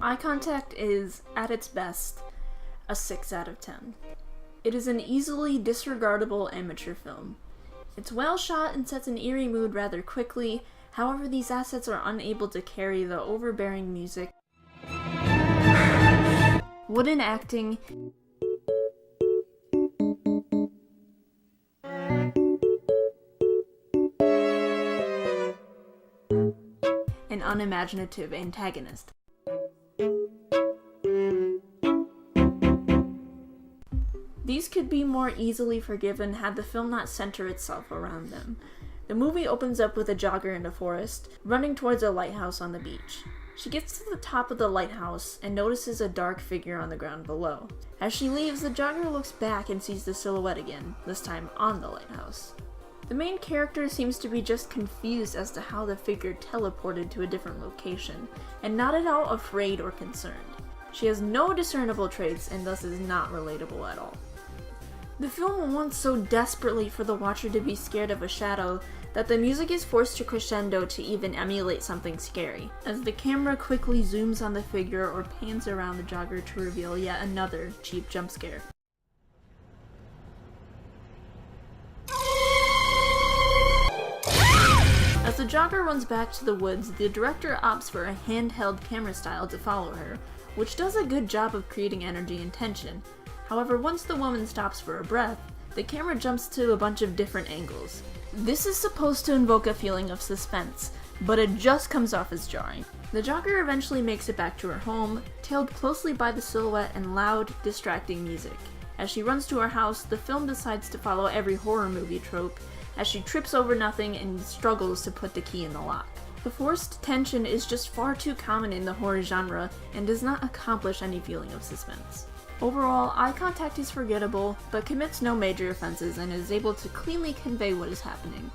Eye Contact is, at its best, a 6 out of 10. It is an easily disregardable amateur film. It's well shot and sets an eerie mood rather quickly, however these assets are unable to carry the overbearing music, wooden acting, and unimaginative antagonist. These could be more easily forgiven had the film not center itself around them. The movie opens up with a jogger in the forest, running towards a lighthouse on the beach. She gets to the top of the lighthouse and notices a dark figure on the ground below. As she leaves, the jogger looks back and sees the silhouette again, this time on the lighthouse. The main character seems to be just confused as to how the figure teleported to a different location, and not at all afraid or concerned. She has no discernible traits and thus is not relatable at all. The film wants so desperately for the watcher to be scared of a shadow that the music is forced to crescendo to even emulate something scary, as the camera quickly zooms on the figure or pans around the jogger to reveal yet another cheap jump scare. As the jogger runs back to the woods, the director opts for a handheld camera style to follow her, which does a good job of creating energy and tension. However, once the woman stops for a breath, the camera jumps to a bunch of different angles. This is supposed to invoke a feeling of suspense, but it just comes off as jarring. The jogger eventually makes it back to her home, tailed closely by the silhouette and loud, distracting music. As she runs to her house, the film decides to follow every horror movie trope, as she trips over nothing and struggles to put the key in the lock. The forced tension is just far too common in the horror genre and does not accomplish any feeling of suspense. Overall, Eye Contact is forgettable, but commits no major offenses and is able to cleanly convey what is happening.